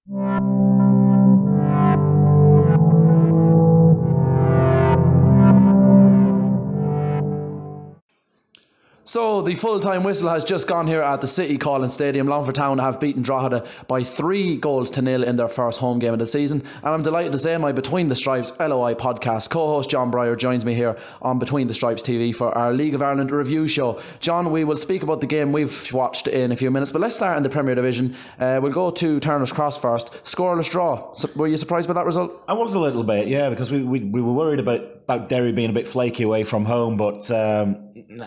So the full-time whistle has just gone here at the City Calling Stadium. Longford Town have beaten Drogheda by 3-0 in their first home game of the season. And I'm delighted to say my Between the Stripes LOI podcast co-host Jon Brier joins me here on Between the Stripes TV for our League of Ireland review show. John, we will speak about the game we've watched in a few minutes, but let's start in the Premier Division. We'll go to Turner's Cross first. Scoreless draw. So, were you surprised by that result? I was a little bit, yeah, because we were worried about Derry being a bit flaky away from home, but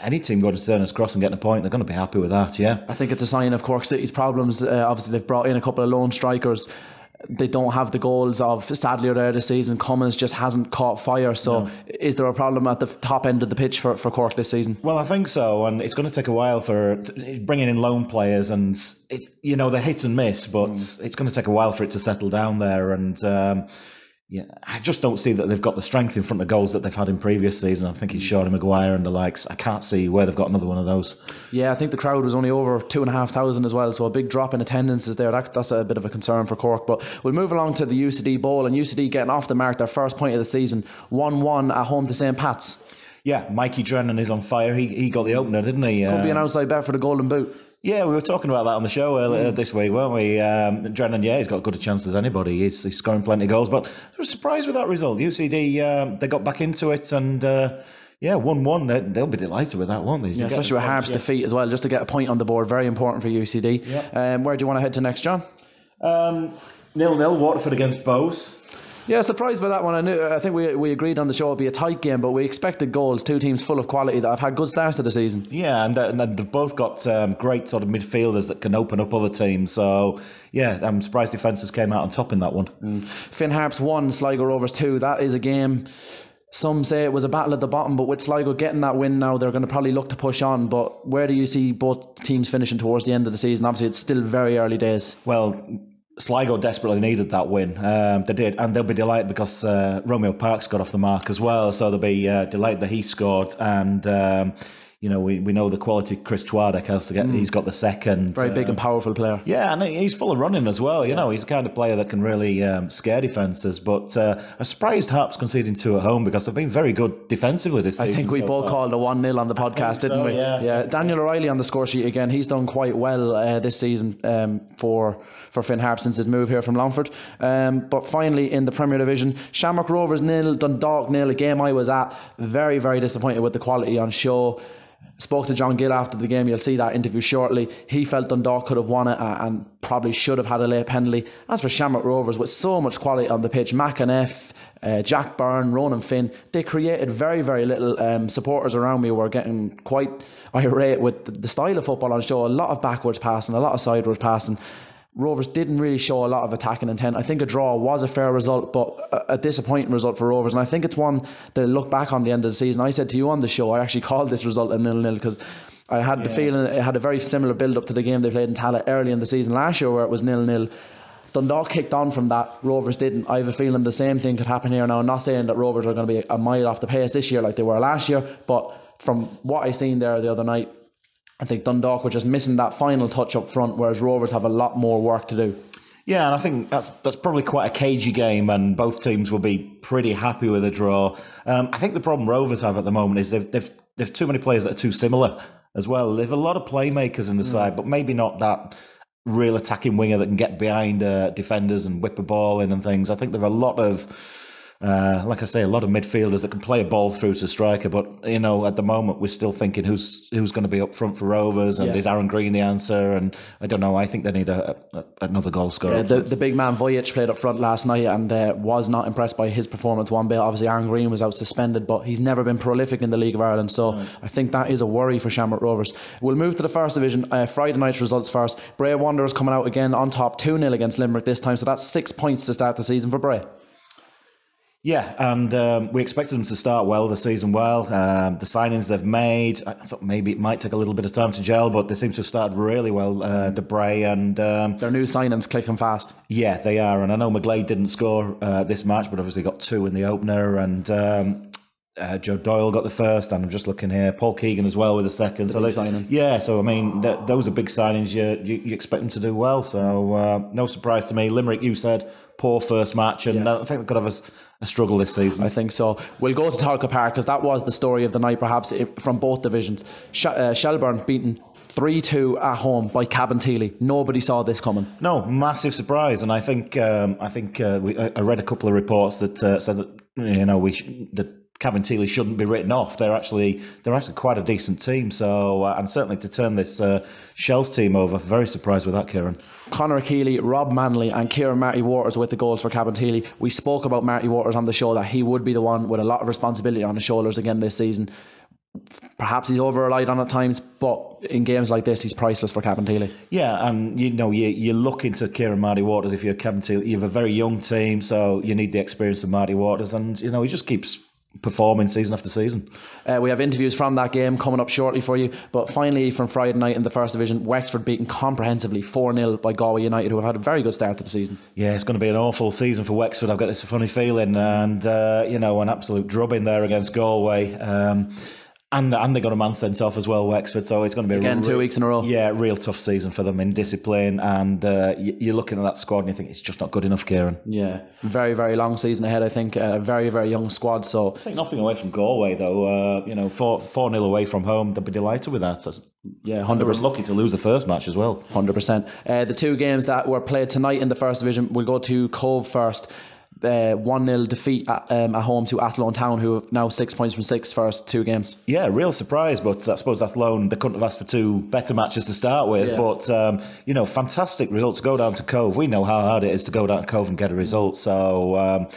any team going to Turner's Cross and getting a point, they're going to be happy with that, yeah. I think it's a sign of Cork City's problems. Obviously, they've brought in a couple of lone strikers. They don't have the goals of Sadlier there this season. Cummins just hasn't caught fire. So no. Is there a problem at the top end of the pitch for Cork this season? Well, I think so, and it's going to take a while for bringing in loan players, and it's, you know, they're hit and miss, but it's going to take a while for it to settle down there, and yeah, I just don't see that they've got the strength in front of goals that they've had in previous season. I'm thinking Shorty Maguire and the likes. I can't see where they've got another one of those. Yeah, I think the crowd was only over 2,500 as well, so a big drop in attendance is there. That's a bit of a concern for Cork. But we'll move along to the UCD Bowl, and UCD getting off the mark, their first point of the season, 1-1 at home to St. Pat's. Yeah, Mikey Drennan is on fire. He got the opener, didn't he? Could be an outside bet for the Golden Boot. Yeah, we were talking about that on the show earlier this week, weren't we? Drennan, yeah, he's got as good a chance as anybody. He's scoring plenty of goals, but I was surprised with that result. UCD, they got back into it, and 1-1. They'll be delighted with that, won't they? Yeah, especially with Harp's defeat as well, just to get a point on the board. Very important for UCD. Yep. Where do you want to head to next, John? 0-0, Waterford against Bows. Yeah, surprised by that one. I think we agreed on the show it'd be a tight game, but we expected goals. Two teams full of quality that have had good starts to the season. Yeah, and they've both got great sort of midfielders that can open up other teams. So, yeah, I'm surprised defences came out on top in that one. Finn Harps 1, Sligo Rovers 2. That is a game. Some say it was a battle at the bottom, but with Sligo getting that win now, they're going to probably look to push on. But where do you see both teams finishing towards the end of the season? Obviously, it's still very early days. Well, Sligo desperately needed that win. They did, and they'll be delighted because Romeo Parks got off the mark as well. So they'll be delighted that he scored. And we know the quality Chris Twadek has to get. He's got the second. Very big and powerful player. Yeah, and he's full of running as well. You know, he's the kind of player that can really scare defences. But I'm surprised Harps conceding 2 at home because they've been very good defensively this season. I think we both called a 1-0 on the podcast, didn't we? Yeah. Daniel O'Reilly on the score sheet again. He's done quite well this season for Finn Harps since his move here from Longford. But finally in the Premier Division, Shamrock Rovers 0, Dundalk 0. A game I was at. Very, very disappointed with the quality on show. Spoke to John Gill after the game. You'll see that interview shortly. He felt Dundalk could have won it and probably should have had a late penalty. As for Shamrock Rovers, with so much quality on the pitch, McAneff, Jack Byrne, Ronan Finn, they created very, very little. Supporters around me were getting quite irate with the style of football on show. A lot of backwards passing, a lot of sideways passing. Rovers didn't really show a lot of attacking intent. I think a draw was a fair result, but a disappointing result for Rovers. And I think it's one that look back on the end of the season. I said to you on the show, I actually called this result a 0-0 because I had the feeling it had a very similar build-up to the game they played in Tallaght early in the season last year where it was 0-0. Dundalk kicked on from that. Rovers didn't. I have a feeling the same thing could happen here now. I'm not saying that Rovers are going to be a mile off the pace this year like they were last year, but from what I seen there the other night, I think Dundalk were just missing that final touch up front, whereas Rovers have a lot more work to do. Yeah, and I think that's probably quite a cagey game, and both teams will be pretty happy with a draw. I think the problem Rovers have at the moment is they've too many players that are too similar as well. They've a lot of playmakers in the side, but maybe not that real attacking winger that can get behind defenders and whip a ball in and things. I think there are a lot of like I say, a lot of midfielders that can play a ball through to striker, but at the moment we're still thinking who's going to be up front for Rovers, and is Aaron Green the answer? And I don't know. I think they need another goal scorer. Yeah, the big man Vojic played up front last night and was not impressed by his performance one bit. Obviously Aaron Green was out suspended, but he's never been prolific in the League of Ireland, so I think that is a worry for Shamrock Rovers. We'll move to the First Division. Friday night's results first. Bray Wanderers coming out again on top 2-0 against Limerick this time, so that's 6 points to start the season for Bray. Yeah, and we expected them to start well, the season well. The signings they've made, I thought maybe it might take a little bit of time to gel, but they seem to have started really well, De Bray. And their new signings clicking fast. Yeah, they are. And I know McGlade didn't score this match, but obviously got 2 in the opener. And Joe Doyle got the first, and I'm just looking here, Paul Keegan as well with the second. So signing. Yeah, so I mean, those are big signings. You expect them to do well. So no surprise to me. Limerick, you said, poor first match, and I think they could have a struggle this season. I think so. We'll go to Talca Park because that was the story of the night, perhaps from both divisions. Shelburne beaten 3-2 at home by Cabinteely. Nobody saw this coming. No, massive surprise, and I think I read a couple of reports that said that that Cabinteely shouldn't be written off. They're actually quite a decent team. So and certainly to turn this Shells team over, very surprised with that, Kieran. Conor Keeley, Rob Manley and Kieran Marty Waters with the goals for Cabinteely. We spoke about Marty Waters on the show, that he would be the one with a lot of responsibility on his shoulders again this season. Perhaps he's over-relied on at times, but in games like this, he's priceless for Cabinteely. Yeah, and you look into Kieran Marty Waters. If you're Cabinteely, you have a very young team, so you need the experience of Marty Waters, and he just keeps performing season after season. We have interviews from that game coming up shortly for you, but finally from Friday night in the First Division, Wexford beaten comprehensively 4-0 by Galway United, who have had a very good start to the season. Yeah, it's going to be an awful season for Wexford. I've got this funny feeling, and an absolute drubbing there against Galway. And they got a man sent off as well, Wexford. So it's going to be again 2 weeks in a row. Yeah, real tough season for them in discipline. And you're looking at that squad and you think it's just not good enough, Kieran. Yeah, very, very long season ahead. I think a very, very young squad. So take nothing away from Galway though. 4-0 away from home. They'll be delighted with that. So, yeah, 100%. They were lucky to lose the first match as well. 100%. The two games that were played tonight in the First Division, we'll go to Cove first. 1-0 defeat at home to Athlone Town, who have now 6 points from 6 first two games. Yeah, real surprise, but I suppose Athlone, they couldn't have asked for two better matches to start with. Yeah. But fantastic results. Go down to Cove. We know how hard it is to go down to Cove and get a result. So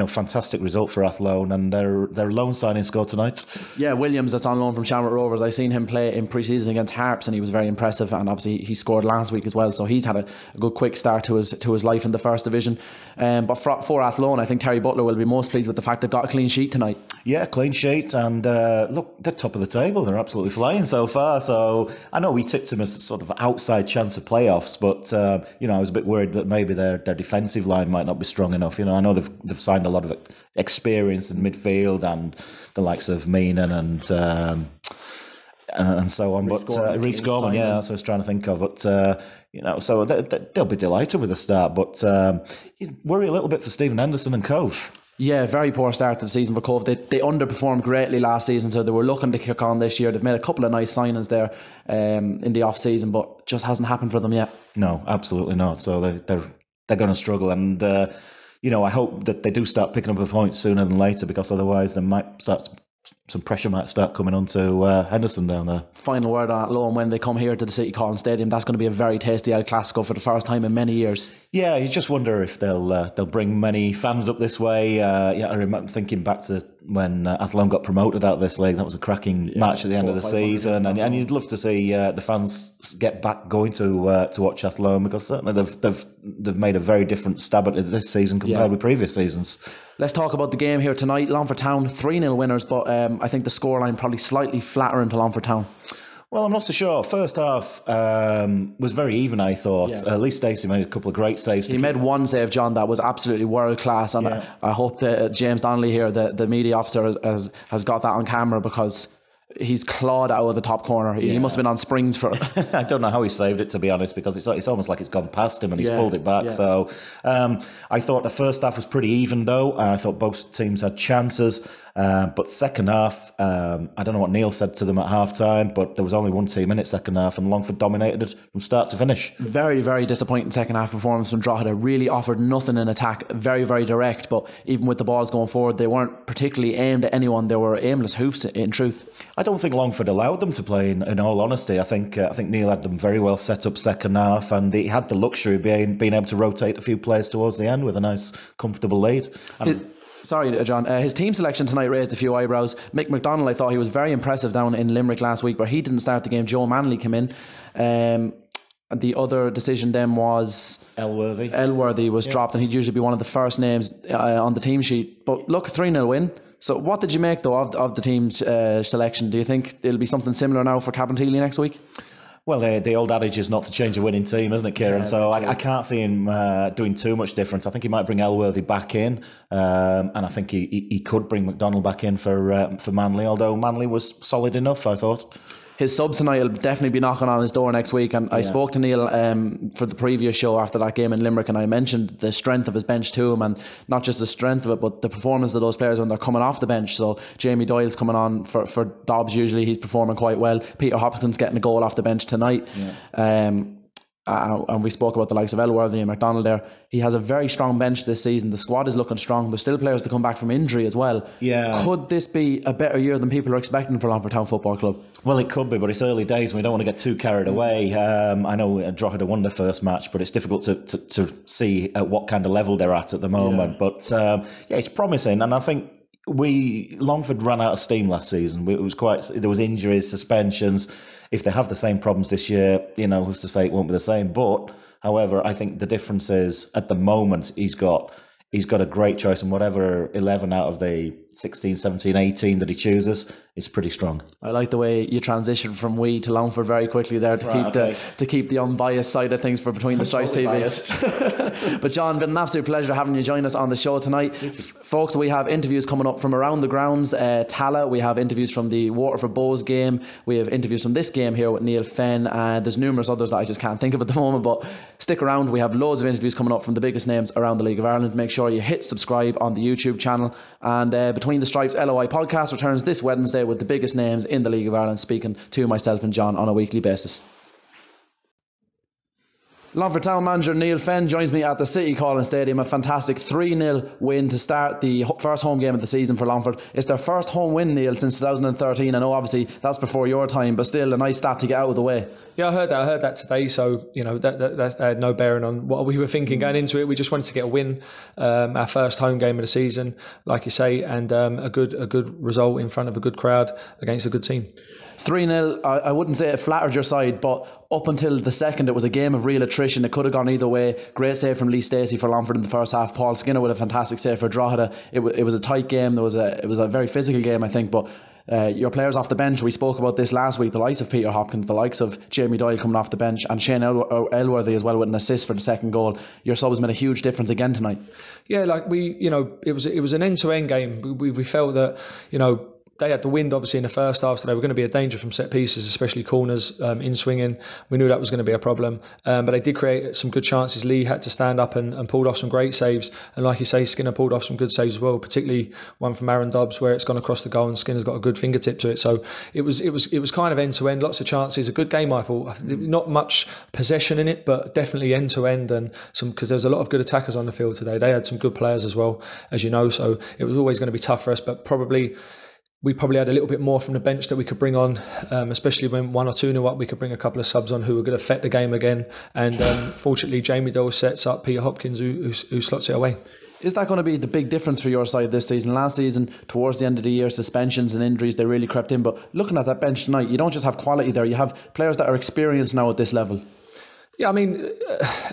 fantastic result for Athlone, and their loan signing score tonight. Yeah, Williams, that's on loan from Shamrock Rovers. I seen him play in pre-season against Harps, and he was very impressive. And obviously he scored last week as well, so he's had a good quick start to his life in the First Division. But for Athlone, I think Terry Butler will be most pleased with the fact they've got a clean sheet tonight. Yeah, clean sheet, and look, they're top of the table. They're absolutely flying so far. So I know we tipped them as a sort of outside chance of playoffs, but I was a bit worried that maybe their defensive line might not be strong enough. I know they've signed a lot of experience in midfield and the likes of Meenan and so on. Reece Gorman, yeah, that's what I was trying to think of. But so they'll be delighted with the start. But you worry a little bit for Stephen Henderson and Cove. Yeah, very poor start to the season for Cove. They underperformed greatly last season, so they were looking to kick on this year. They've made a couple of nice signings there in the off season, but just hasn't happened for them yet. No, absolutely not. So they're going to struggle, and I hope that they do start picking up a point sooner than later, because otherwise some pressure might start coming onto Henderson down there. Final word on Athlone: when they come here to the City Calling Stadium, that's going to be a very tasty El Clasico for the first time in many years. Yeah, you just wonder if they'll bring many fans up this way. I remember thinking back to when Athlone got promoted out of this league. That was a cracking match at the end of the season, and you'd love to see the fans get back going to watch Athlone, because certainly they've made a very different stab at it this season compared with previous seasons. Let's talk about the game here tonight. Longford Town 3-0 winners, but I think the scoreline probably slightly flattering to Longford Town. Well, I'm not so sure. First half was very even, I thought. Yeah. Lee Stacey made a couple of great saves. He made one save, John, that was absolutely world class, and I hope that James Donnelly here, the media officer, has got that on camera, because he's clawed out of the top corner. He must have been on springs for it. I don't know how he saved it, to be honest, because it's almost like it's gone past him and he's pulled it back. Yeah. So I thought the first half was pretty even, though. I thought both teams had chances. But second half, I don't know what Neale said to them at half time, but there was only one team in it second half, and Longford dominated it from start to finish. Very, very disappointing second half performance from Drogheda. Really offered nothing in attack. Very, very direct, but even with the balls going forward, they weren't particularly aimed at anyone. They were aimless hoofs, in truth. I don't think Longford allowed them to play, in all honesty. I think Neale had them very well set up second half, and he had the luxury of being able to rotate a few players towards the end with a nice, comfortable lead. Sorry, John. His team selection tonight raised a few eyebrows. Mick McDonald, I thought he was very impressive down in Limerick last week, but he didn't start the game. Joe Manley came in. And the other decision then was Elworthy was dropped, and he'd usually be one of the first names on the team sheet. But look, 3-0 win. So what did you make, though, of the team's selection? Do you think it'll be something similar now for Cabinteely next week? Well, the old adage is not to change a winning team, isn't it, Kieran? So I can't see him doing too much difference. I think he might bring Elworthy back in, and I think he could bring McDonald back in for Manley, although Manley was solid enough, I thought. His subs tonight will definitely be knocking on his door next week. And I spoke to Neale for the previous show after that game in Limerick, and I mentioned the strength of his bench to him, and not just the strength of it, but the performance of those players when they're coming off the bench. So Jamie Doyle's coming on for Dobbs. Usually he's performing quite well. Peter Hopkins getting a goal off the bench tonight. And we spoke about the likes of Elworthy and McDonald there. He has a very strong bench this season. The squad is looking strong. There's still players to come back from injury as well. Yeah. Could this be a better year than people are expecting for Longford Town Football Club? Well, it could be, but it's early days and we don't want to get too carried away. I know Drogheda won the first match, but it's difficult to see at what kind of level they're at the moment. Yeah. But it's promising, and I think Longford ran out of steam last season. There was injuries, suspensions. If they have the same problems this year, who's to say it won't be the same? But however, I think the difference is at the moment he's got a great choice, and whatever 11 out of the 16, 17, 18 that he chooses is pretty strong. I like the way you transition from we to Longford very quickly there to keep the unbiased side of things for Between the Stripes TV. But John, been an absolute pleasure having you join us on the show tonight. Folks, we have interviews coming up from around the grounds. Tala, we have interviews from the Waterford Bows game. We have interviews from this game here with Neale Fenn. There's numerous others that I just can't think of at the moment, but stick around. We have loads of interviews coming up from the biggest names around the League of Ireland. Make sure you hit subscribe on the YouTube channel. And Between the Stripes LOI podcast returns this Wednesday with the biggest names in the League of Ireland, speaking to myself and John on a weekly basis. Longford Town manager Neale Fenn joins me at the City Calling Stadium. A fantastic 3-0 win to start the first home game of the season for Longford. It's their first home win, Neale, since 2013. I know obviously that's before your time, but still a nice stat to get out of the way. Yeah, I heard that today. So that had no bearing on what we were thinking going into it. We just wanted to get a win, our first home game of the season, like you say, and a good result in front of a good crowd against a good team. 3-0, I wouldn't say it flattered your side, but up until the second it was a game of real attrition. It could have gone either way. Great save from Lee Stacey for Longford in the first half. Paul Skinner with a fantastic save for Drogheda. It was a tight game. It was a very physical game, I think, but your players off the bench, we spoke about this last week, the likes of Peter Hopkins, the likes of Jamie Doyle coming off the bench, and Shane Elworthy as well with an assist for the second goal. Your subs made a huge difference again tonight. Yeah, it was an end-to-end game. We felt that, they had the wind obviously in the first half, so they were going to be a danger from set pieces, especially corners, in swinging. We knew that was going to be a problem, but they did create some good chances. Lee had to stand up and pulled off some great saves, and like you say, Skinner pulled off some good saves as well, particularly one from Aaron Dobbs where it's gone across the goal and Skinner's got a good fingertip to it. So it was kind of end to end, lots of chances, a good game. I thought not much possession in it, but definitely end to end, and some, because there was a lot of good attackers on the field today. They had some good players as well, as you know. So it was always going to be tough for us, but we probably had a little bit more from the bench that we could bring on, especially when 1 or 2-0 up, we could bring a couple of subs on who were going to affect the game again. And fortunately, Jamie Doyle sets up Peter Hopkins, who slots it away. Is that going to be the big difference for your side this season? Last season, towards the end of the year, suspensions and injuries, they really crept in. But looking at that bench tonight, you don't just have quality there, you have players that are experienced now at this level. Yeah, I mean,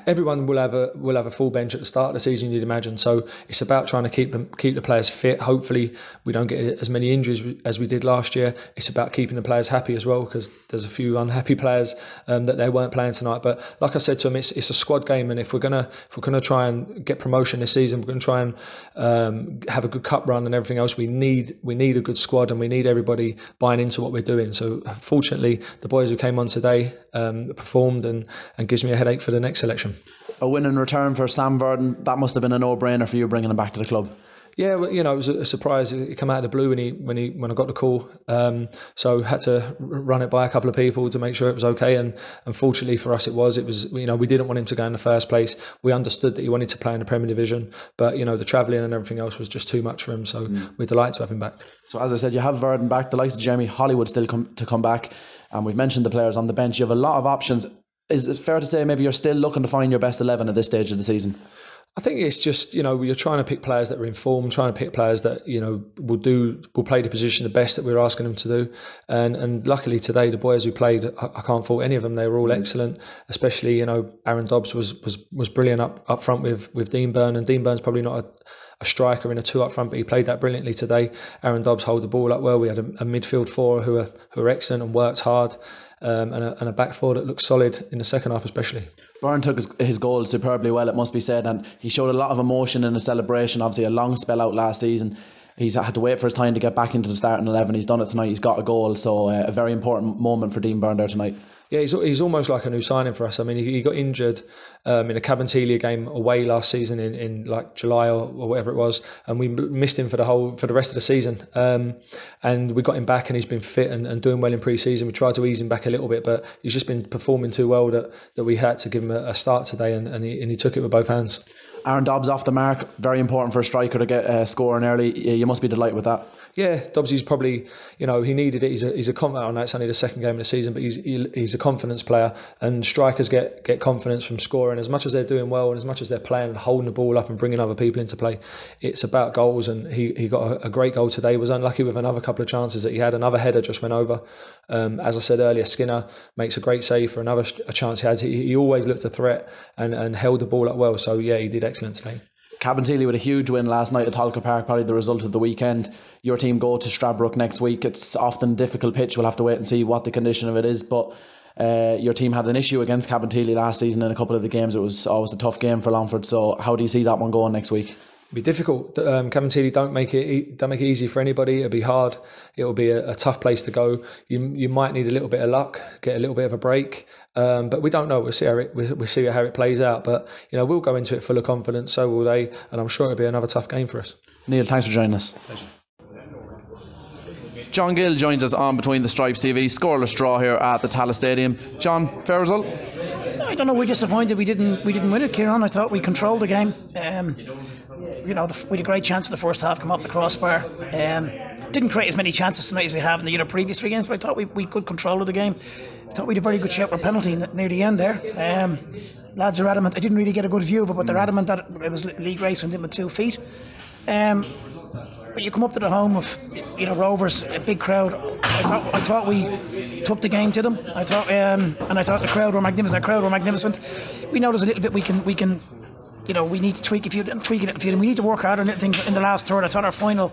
everyone will have a full bench at the start of the season, you'd imagine. So it's about trying to keep the players fit. Hopefully, we don't get as many injuries as we did last year. It's about keeping the players happy as well, because there's a few unhappy players that they weren't playing tonight. But like I said to them, it's a squad game, and if we're gonna try and get promotion this season, we're gonna try and have a good cup run and everything else. We need a good squad, and we need everybody buying into what we're doing. So fortunately, the boys who came on today performed and gives me a headache for the next selection. A win in return for Sam Verdon, that must have been a no-brainer for you bringing him back to the club. Yeah, well, it was a surprise. It came out of the blue when I got the call. So had to run it by a couple of people to make sure it was okay. And unfortunately for us, it was. We didn't want him to go in the first place. We understood that he wanted to play in the Premier Division, but the travelling and everything else was just too much for him. So we're delighted to have him back. So as I said, you have Verdon back. The likes of Jeremy Hollywood still come back, and we've mentioned the players on the bench. You have a lot of options. Is it fair to say maybe you're still looking to find your best 11 at this stage of the season? I think it's just, you're trying to pick players that are informed, trying to pick players that, will play the position the best that we're asking them to do. And luckily today, the boys who played, I can't fault any of them. They were all excellent, especially, Aaron Dobbs was brilliant up front with Dean Byrne. And Dean Byrne's probably not a striker in a 2 up front, but he played that brilliantly today. Aaron Dobbs held the ball up well. We had a midfield 4 who are excellent and worked hard, and a back 4 that looked solid in the second half especially. Byrne took his goal superbly well, it must be said, and he showed a lot of emotion in the celebration. Obviously a long spell out last season. He's had to wait for his time to get back into the starting 11. He's done it tonight. He's got a goal, so a very important moment for Dean Byrne there tonight. Yeah, he's almost like a new signing for us. I mean, he got injured in a Cabintelia game away last season in like July or whatever it was, and we missed him for the rest of the season. And we got him back, and he's been fit and doing well in pre-season. We tried to ease him back a little bit, but he's just been performing too well that we had to give him a start today, and he took it with both hands. Aaron Dobbs off the mark, very important for a striker to get scoring early. You must be delighted with that. Yeah, Dobbsy's probably, he needed it. He's a confident. I know it's only the second game of the season, but he's a confidence player, and strikers get confidence from scoring. As much as they're doing well and as much as they're playing and holding the ball up and bringing other people into play, it's about goals. And he got a great goal today. Was unlucky with another couple of chances that he had. Another header just went over. As I said earlier, Skinner makes a great save for a chance he had. He always looked a threat and held the ball up well. So yeah, he did excellent today. Cabinteely with a huge win last night at Tolka Park, probably the result of the weekend. Your team go to Stradbrook next week. It's often a difficult pitch. We'll have to wait and see what the condition of it is. But your team had an issue against Cabinteely last season in a couple of the games. It was always a tough game for Longford. So how do you see that one going next week? It'll be difficult. Cabinteely don't make it easy for anybody. It'll be hard. It'll be a tough place to go. You might need a little bit of luck, get a little bit of a break, but we don't know. We'll see how it plays out. But we'll go into it full of confidence. So will they, and I'm sure it'll be another tough game for us. Neale, thanks for joining us. Pleasure. John Gill joins us on Between the Stripes TV. Scoreless draw here at the Tallaght Stadium. John, fair result? I don't know. We're disappointed we didn't win it, Kieran. I thought we controlled the game. We had a great chance in the first half, come up the crossbar. Didn't create as many chances tonight as we have in the previous 3 games, but I thought we could control of the game. I thought we had a very good shot for a penalty near the end there. Lads are adamant. I didn't really get a good view of it, but they're adamant that it was Lee Grace went in with 2 feet. But you come up to the home of Rovers, a big crowd. I thought we took the game to them. I thought the crowd were magnificent. We know there's a little bit we can. We need to tweak it a few. We need to work harder on things in the last third. I thought our final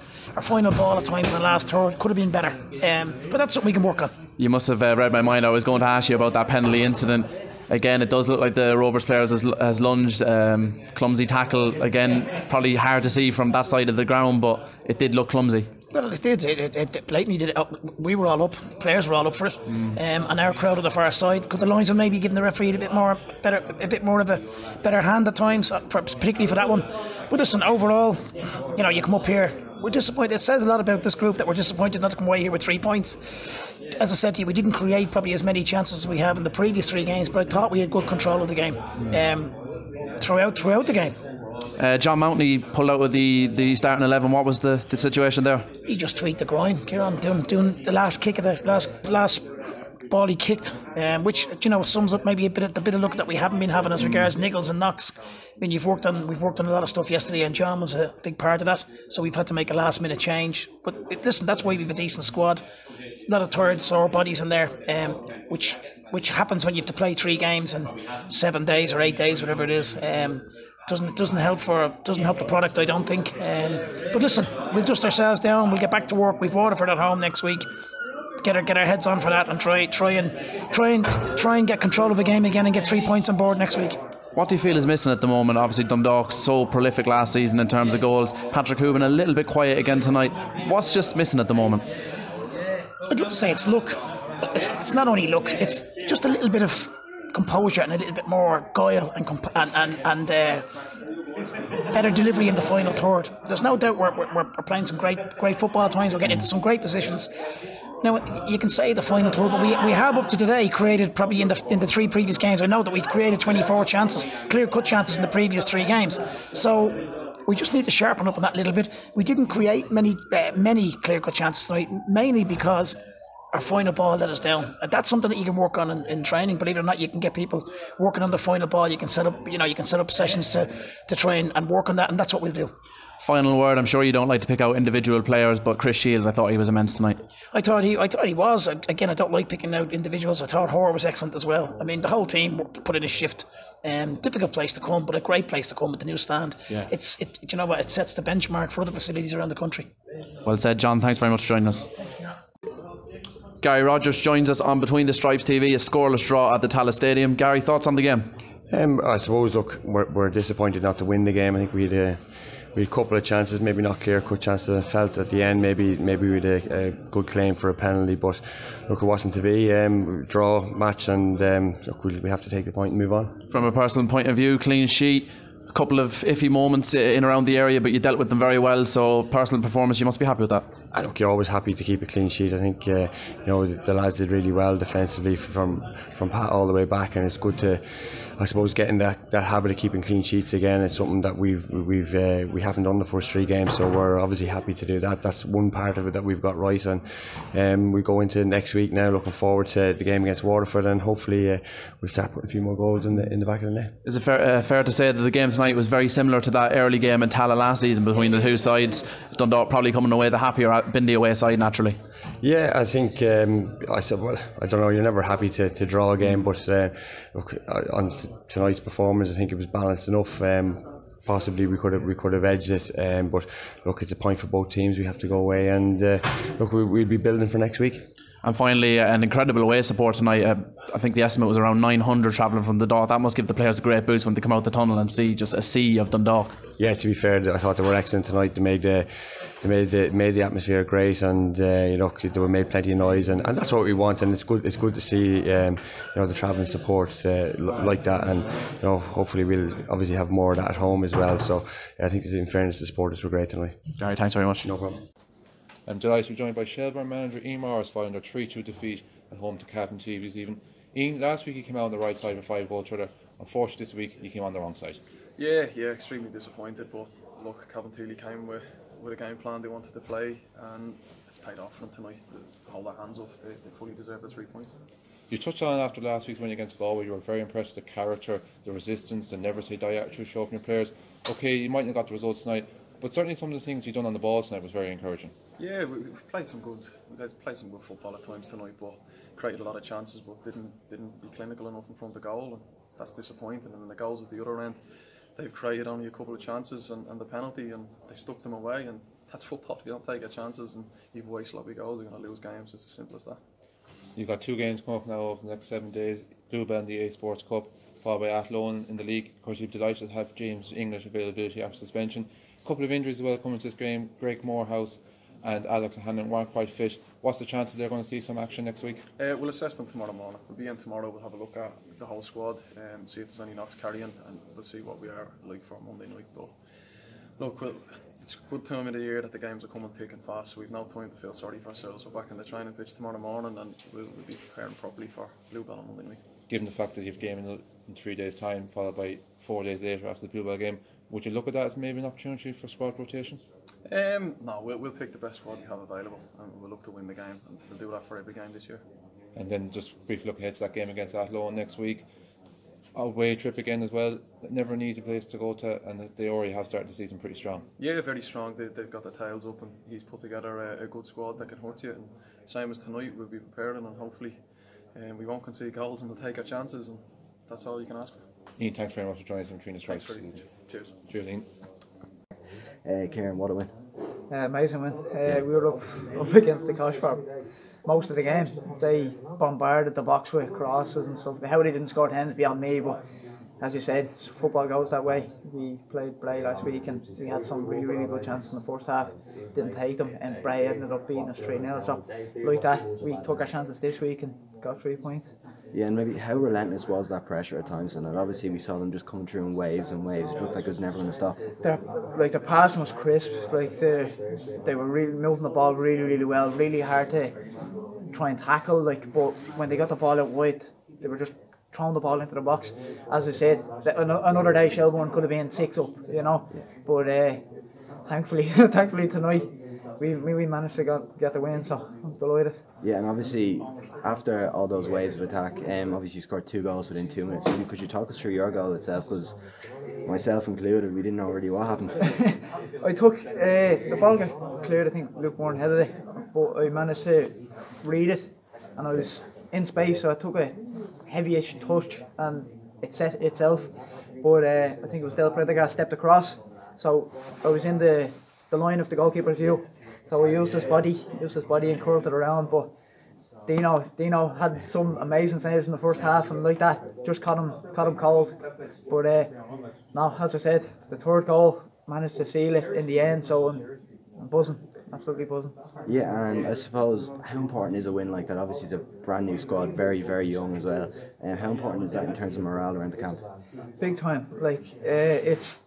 ball at times in the last third could have been better. But that's something we can work on. You must have read my mind. I was going to ask you about that penalty incident. Again, it does look like the Rovers players has lunged. Clumsy tackle. Again, probably hard to see from that side of the ground, but it did look clumsy. Well, it did. It blatantly did. We were all up. Players were all up for it. And our crowd on the far side. Could the lines have maybe given the referee a bit more of a better hand at times, particularly for that one? But listen, overall, you come up here. We're disappointed. It says a lot about this group that we're disappointed not to come away here with 3 points. As I said to you, we didn't create probably as many chances as we have in the previous 3 games, but I thought we had good control of the game throughout the game. John Mountney pulled out with the starting 11. What was the situation there? He just tweaked the groin, Kieran, doing the last kick of the last ball he kicked, which sums up maybe the bit of luck that we haven't been having as regards niggles and knocks. I mean, we've worked on a lot of stuff yesterday, and John was a big part of that. So we've had to make a last minute change. But listen, that's why we've a decent squad. A lot of tired, sore bodies in there, which happens when you have to play 3 games in 7 days or 8 days, whatever it is. Doesn't help the product, I don't think. But listen, we'll dust ourselves down. We'll get back to work. We've Waterford at home next week. Get our heads on for that and try and get control of the game again and get 3 points on board next week. What do you feel is missing at the moment? Obviously Dundalk so prolific last season in terms of goals. Patrick Hooban a little bit quiet again tonight. What's just missing at the moment? I'd love to say it's luck, but it's not only luck. It's just a little bit of composure and a little bit more guile and better delivery in the final third. There's no doubt we're playing some great football at times. We're getting into some great positions. Now you can say the final third, but we have up to today created probably in the 3 previous games. I know that we've created 24 chances, clear-cut chances in the previous 3 games. So we just need to sharpen up on that a little bit. We didn't create many clear-cut chances tonight, mainly because our final ball let us down. And that's something that you can work on in training. Believe it or not, you can get people working on the final ball. You can set up sessions to try and work on that, and that's what we'll do. Final word. I'm sure you don't like to pick out individual players, but Chris Shields, I thought he was immense tonight. I thought he was. Again, I don't like picking out individuals. I thought Hoare was excellent as well. I mean, the whole team put in a shift. Difficult place to come, but a great place to come with the new stand. Yeah. You know what? It sets the benchmark for other facilities around the country. Well said, John. Thanks very much for joining us. Gary Rogers joins us on Between the Stripes TV, a scoreless draw at the Tallaght Stadium. Gary, thoughts on the game? I suppose, look, we're disappointed not to win the game. I think we had a couple of chances, maybe not clear-cut chances. I felt at the end maybe we had a good claim for a penalty, but look, it wasn't to be. Draw match, and look, we have to take the point and move on. From a personal point of view, clean sheet, a couple of iffy moments in around the area, but you dealt with them very well. So personal performance, you must be happy with that. Look, you're always happy to keep a clean sheet. I think the lads did really well defensively from Pat all the way back, and it's good to, I suppose, getting that habit of keeping clean sheets again. It's something that we haven't done the first 3 games, so we're obviously happy to do that. That's one part of it that we've got right, and we go into next week now looking forward to the game against Waterford, and hopefully we'll start putting a few more goals in the back of the net. Is it fair to say that the game tonight was very similar to that early game in Tallaght last season between the two sides? Dundalk probably coming away the happier, been the away side naturally. Yeah, I think I said, well, I don't know, you're never happy to draw a game, but look, on tonight's performance, I think it was balanced enough. Possibly we could have edged it, but look, it's a point for both teams. We have to go away, and look, we'll be building for next week. And finally, an incredible away support tonight. I think the estimate was around 900 travelling from the Dundalk. That must give the players a great boost when they come out the tunnel and see just a sea of Dundalk. Yeah, to be fair, I thought they were excellent tonight. They made the atmosphere great, and they made plenty of noise, and that's what we want. And it's good to see the travelling support like that, and hopefully we'll obviously have more of that at home as well. So I think in fairness, the supporters were great tonight. Gary, thanks very much. No problem. I'm delighted to be joined by Shelbourne manager Ian Morris following their 3-2 defeat at home to Cavan TV's even. Ian, last week he came out on the right side of a 5-goal thriller. Unfortunately this week he came on the wrong side. Yeah, extremely disappointed, but look, Cavan TV came with a game plan they wanted to play, and it's paid off for them tonight. Hold their hands up, they fully deserve the 3 points. You touched on it after last week's win against Galway. You were very impressed with the character, the resistance, the never say die attitude show from your players. Okay, you mightn't have got the results tonight, but certainly some of the things you've done on the ball tonight was very encouraging. Yeah, we played some good football at times tonight, but created a lot of chances, but didn't be clinical enough in front of the goal, and that's disappointing. And then the goals at the other end, they've created only a couple of chances and the penalty, and they've stuck them away, and that's football. You don't take your chances, and you've wasted sloppy goals, you're going to lose games. It's as simple as that. You've got 2 games coming up now over the next 7 days. Bluebell in the A Sports Cup, followed by Athlone in the league. Of course, you're delighted to have James English availability after suspension. A couple of injuries as well coming to this game. Greg Morehouse and Alex Hannon weren't quite fit. What's the chances they're going to see some action next week? We'll assess them tomorrow morning. We'll be in tomorrow, we'll have a look at the whole squad, see if there's any knocks carrying, and we'll see what we are like for Monday night. But look, it's a good time of the year that the games are coming thick and fast, so we've no time to feel sorry for ourselves. We're back in the training pitch tomorrow morning, and we'll be preparing properly for Bluebell on Monday night. Given the fact that you've game in 3 days' time, followed by 4 days later after the Bluebell game, would you look at that as maybe an opportunity for squad rotation? No, we'll pick the best squad we have available, and we'll look to win the game, and we'll do that for every game this year. And then just briefly looking ahead to that game against Athlone next week, away trip again as well. Never an easy place to go to, and they already have started the season pretty strong. Yeah, very strong. They've got their tails up, and he's put together a good squad that can hurt you. And same as tonight, we'll be preparing, and hopefully we won't concede goals, and we'll take our chances, and that's all you can ask for. Ian, thanks very much for joining us on Between the Stripes. Thanks very much. Cheers. Cheers, Ian. Kieran, what a win. Amazing win. We were up against the Cosh for most of the game. They bombarded the box with crosses and stuff. How they didn't score 10 is beyond me, but as you said, football goes that way. We played Bray last week and we had some really good chances in the first half. Didn't take them, and Bray ended up beating us 3-0. So like that, we took our chances this week and got 3 points. Yeah, and maybe how relentless was that pressure at times? And obviously we saw them just coming through in waves and waves. It looked like it was never going to stop. The passing was crisp. They were really moving the ball really well. Really hard to try and tackle. But when they got the ball out wide, they were just throwing the ball into the box. As I said, another day Shelbourne could have been 6 up, But thankfully tonight we managed to get the win, so I'm delighted. Yeah, and obviously after all those waves of attack, obviously you scored 2 goals within 2 minutes. Could you talk us through your goal itself? Because myself included, we didn't know really what happened. I took the ball got cleared. I think Luke Warren headed it, but I managed to read it, and I was in space, so I took a heavyish touch, and it set itself. But I think it was Del Predigas stepped across, so I was in the line of the goalkeeper's view. So I used his body and curved it around. But Dino had some amazing saves in the first half, and like that, just caught him cold. But no, as I said, the third goal managed to seal it in the end. So I'm buzzing, absolutely buzzing. Yeah, and I suppose how important is a win like that? Obviously, it's a brand new squad, very, very young as well. And how important is that in terms of morale around the camp? Big time. Like it's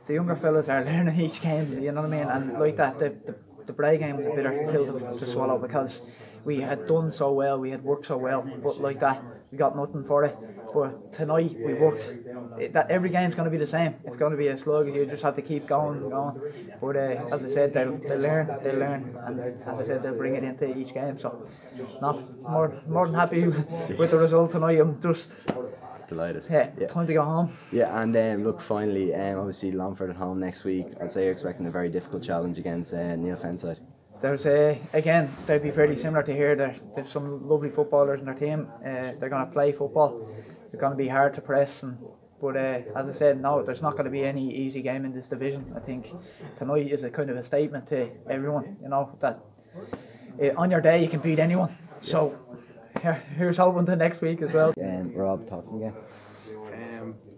the younger fellas are learning each game. You know what I mean? And like that, the Bray game was a bitter pill to swallow, because we had done so well, we had worked so well, but like that, we got nothing for it. But tonight we worked. That every game's going to be the same. It's going to be a slug. You just have to keep going. But as I said, they'll learn, and as I said, they'll bring it into each game. So, no, more than happy with the result tonight. I'm just delighted. Yeah, time to go home. Yeah, and look, finally, obviously Longford at home next week. I'd say you're expecting a very difficult challenge against Neale Fenn side. There's again, they'd be fairly similar to here. There's some lovely footballers in their team. They're going to play football. They're going to be hard to press, but as I said, no, there's not going to be any easy game in this division. I think tonight is a kind of a statement to everyone, that on your day you can beat anyone. So here's hoping to next week as well. Rob, thoughts on the game?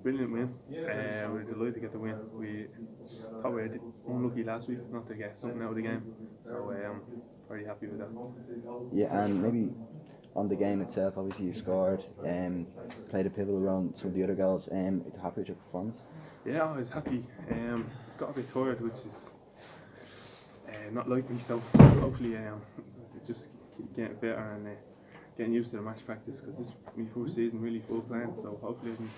Brilliant win. We're delighted to get the win. We thought we were unlucky last week not to get something out of the game, so very happy with that. Yeah, and maybe on the game itself, obviously you scored, played a pivotal role in some of the other goals. Happy with your performance? Yeah, I was happy. Got a bit tired, which is not like me, so hopefully just keep getting better and getting used to the match practice, because this is my first season really full playing, so hopefully I can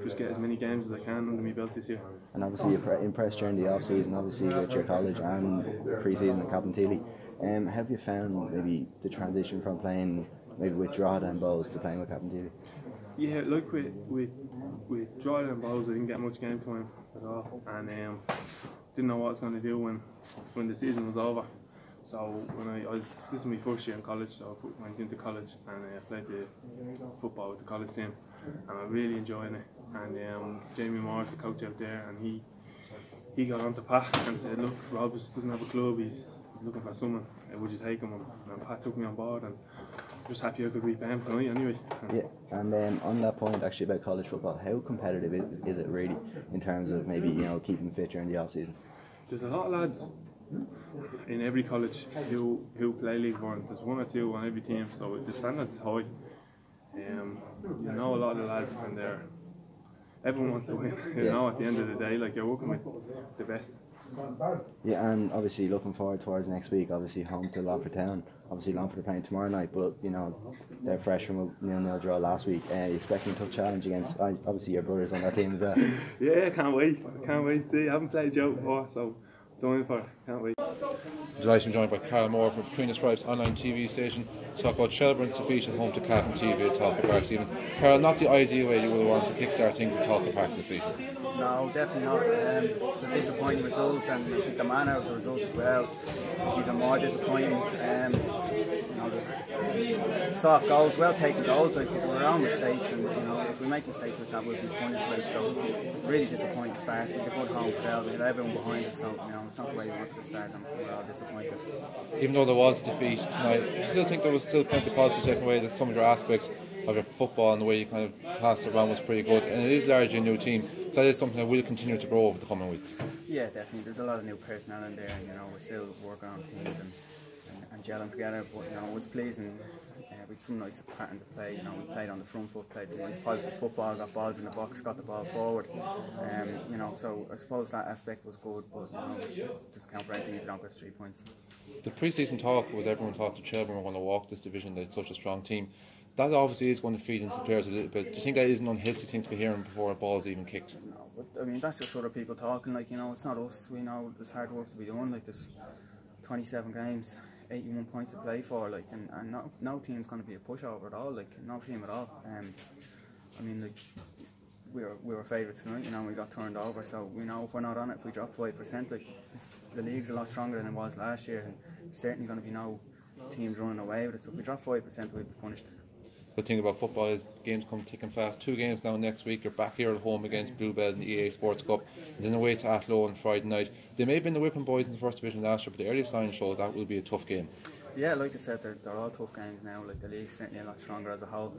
just get as many games as I can under my belt this year. And obviously you impressed during the off season, obviously with your college and pre-season at Captain Teely. How have you found maybe the transition from playing maybe with Drogheda and Bowes to playing with Captain Teely? Yeah, like with Drogheda and Bowes, I didn't get much game time at all, and didn't know what I was going to do when the season was over. So when this is my first year in college, so I went into college and I played the football with the college team, and I'm really enjoying it. And Jamie Moore's the coach out there, and he got on to Pat and said, look, Rob doesn't have a club, he's looking for someone, would you take him? And Pat took me on board, and I'm just happy I could repay him tonight anyway. Yeah, and on that point actually about college football, how competitive is it really in terms of maybe keeping fit during the off season? There's a lot of lads in every college who play League One. There's one or two on every team, so the standard's high. A lot of the lads when everyone wants to win. At the end of the day, like, you're working with the best. Yeah, and obviously looking forward towards next week. Obviously home to Longford Town. Obviously Longford are playing tomorrow night, but they're fresh from a 0-0 draw last week. Expecting a tough challenge against obviously your brothers on that team as well. Yeah, can't wait to see. I haven't played Joe before, so doing for it. Can't wait. Delighted to be joined by Karl Moore from Between the Stripes online TV station to talk about Shelbourne's defeat at home to Captain TV at Talcott Park this season. Karl, not the ideal way you would have wanted to kickstart things at Talcott Park this season. No, definitely not. It's a disappointing result, and I think the manner of the result as well is even more disappointing. Soft goals, well taken goals, like, we're our own mistakes, and if we make mistakes like that, we'll be punished. Like, so it's a really disappointing start. We had a good home crowd, we had everyone behind us, so it's not the way we wanted to start, and we're all disappointed. Even though there was defeat tonight, do you still think there was still plenty of positive taken away, that some of your aspects of your football and the way you kind of passed it around was pretty good, and it is largely a new team, so that is something that will continue to grow over the coming weeks? Yeah, definitely. There's a lot of new personnel in there, and we're still working on things and gelling together, but it was pleasing. We had some nice patterns of play. We played on the front foot, played some nice positive football, got balls in the box, got the ball forward. So I suppose that aspect was good, but just count for anything if you don't get 3 points. The pre-season talk was everyone thought that Shelbourne were going to walk this division. They had such a strong team. That obviously is going to feed into players a little bit. Do you think that is an unhealthy thing to be hearing before a ball is even kicked? No, but that's just other people talking. Like, it's not us. We know there's hard work to be done. Like, there's 27 games, 81 points to play for, like, and no team's going to be a pushover at all, like, no team at all. I mean, like, we were favourites tonight, you know, we got turned over, so we know if we're not on it, if we drop 5%, like, the league's a lot stronger than it was last year, and certainly going to be no teams running away with it, so if we drop 5%, we'll be punished. The thing about football is games come thick and fast. 2 games now next week. You're back here at home against Bluebell in the EA Sports Cup, and then away to Athlone on Friday night. They may have been the whipping boys in the first division last year, but the early signs show that will be a tough game. Yeah, like I said, they're all tough games now. Like, the league's certainly a lot stronger as a whole.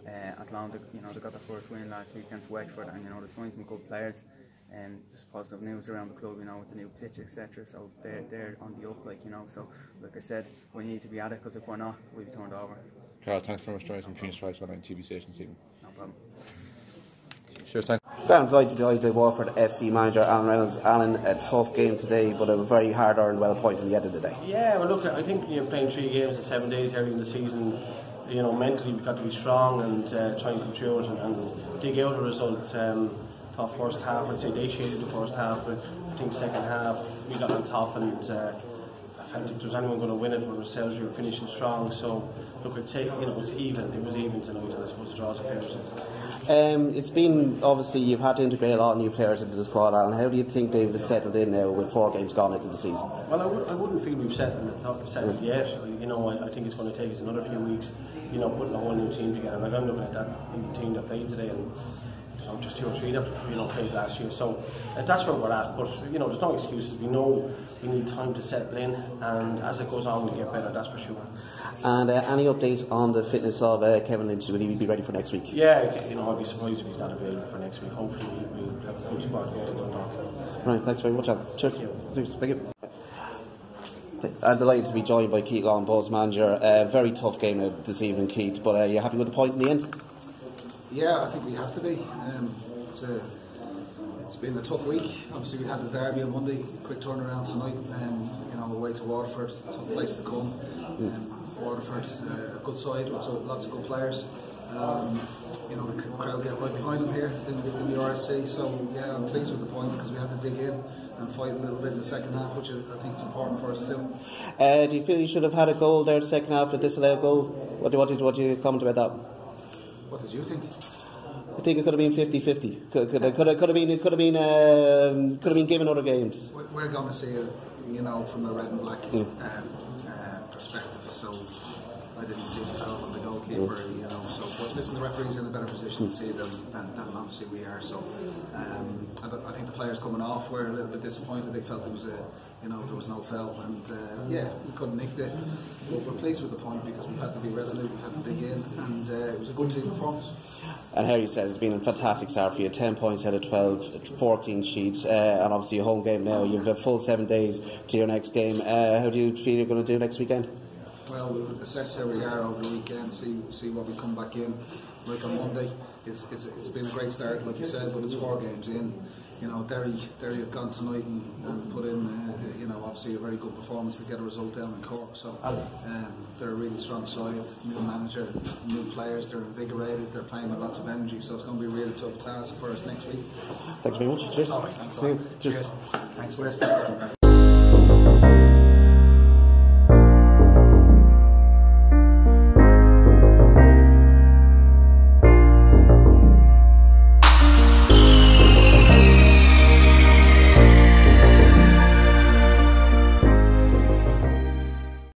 Athlone, you know, they got their first win last week against Wexford, and you know, they're showing some good players. And there's positive news around the club, you know, with the new pitch, etc. So they're on the up, like, you know. So like I said, we need to be at it, because if we're not, we'll be turned over. Karl, thanks very much for joining us on Between the Stripes LOI TV station this evening. No problem. Cheers, thanks. I'm delighted to Watford FC manager Alan Reynolds. Alan, a tough game today, but a very hard earned, well point at the end of the day. Yeah, well, look, I think you're playing 3 games in 7 days early in the season. You know, mentally we've got to be strong and try and come through it and dig out a result. Tough first half, I'd say they shaded the first half, but I think second half we got on top, and I felt if there was anyone going to win it, but ourselves we were finishing strong. So look, I'd say, you know, it was even tonight, and I suppose the draw's a fair result. It's been, obviously, you've had to integrate a lot of new players into the squad, Alan. How do you think they've settled in now with 4 games gone into the season? Well, I wouldn't feel we've settled yet. You know, I think it's going to take us another few weeks, you know, putting a whole new team together. Like, I'm looking at that team that played today, and just 2 or 3 that, you know, played last year. So that's where we're at. But you know, there's no excuses. We know we need time to settle in, and as it goes on, we'll get better. That's for sure. And any update on the fitness of Kevin Lynch? Will he be ready for next week? Yeah, you know, I'd be surprised if he's not available for next week. Hopefully, we'll have a full squad go to Dundalk. Right, thanks very much, Alan. Cheers. Thank you. I'm delighted to be joined by Keith Long, Bulls manager. Very tough game this evening, Keith, but are you happy with the point in the end? Yeah, I think we have to be. It's been a tough week. Obviously, we had the derby on Monday, quick turnaround tonight, you know, away to Waterford, tough place to come. Waterford, a good side with lots of good players. You know, the crowd get right behind them here in the RSC. So yeah, I'm pleased with the point, because we had to dig in and fight a little bit in the second half, which I think is important for us too. Do you feel you should have had a goal there in the second half, a disallowed goal? What do you comment about that? What did you think? I think it could have been 50-50. Could have been given other games. We're going to see it, you know, from a red and black perspective. So I didn't see the foul on the goalkeeper, you know. So, but listen, the referee's in a better position to see them than obviously we are. So I think the players coming off were a little bit disappointed. They felt there was no foul, and yeah, we couldn't nick it. But we're pleased with the point, because we've had to be resolute, we had to dig in, and it was a good team performance. And Harry says it's been a fantastic start for you. 10 points out of 12, 14 sheets, and obviously a home game now. You've a full 7 days to your next game. How do you feel you're going to do next weekend? Well, we'll assess how we are over the weekend, see what we come back in. Like on Monday, it's been a great start, like you said, but it's 4 games in. You know, Derry have gone tonight and put in, you know, obviously a very good performance to get a result down in Cork. So they're a really strong side, new manager, new players, they're invigorated, they're playing with lots of energy, so it's going to be a really tough task for us next week. Thanks very much. Cheers. Thanks. Cheers. Thanks.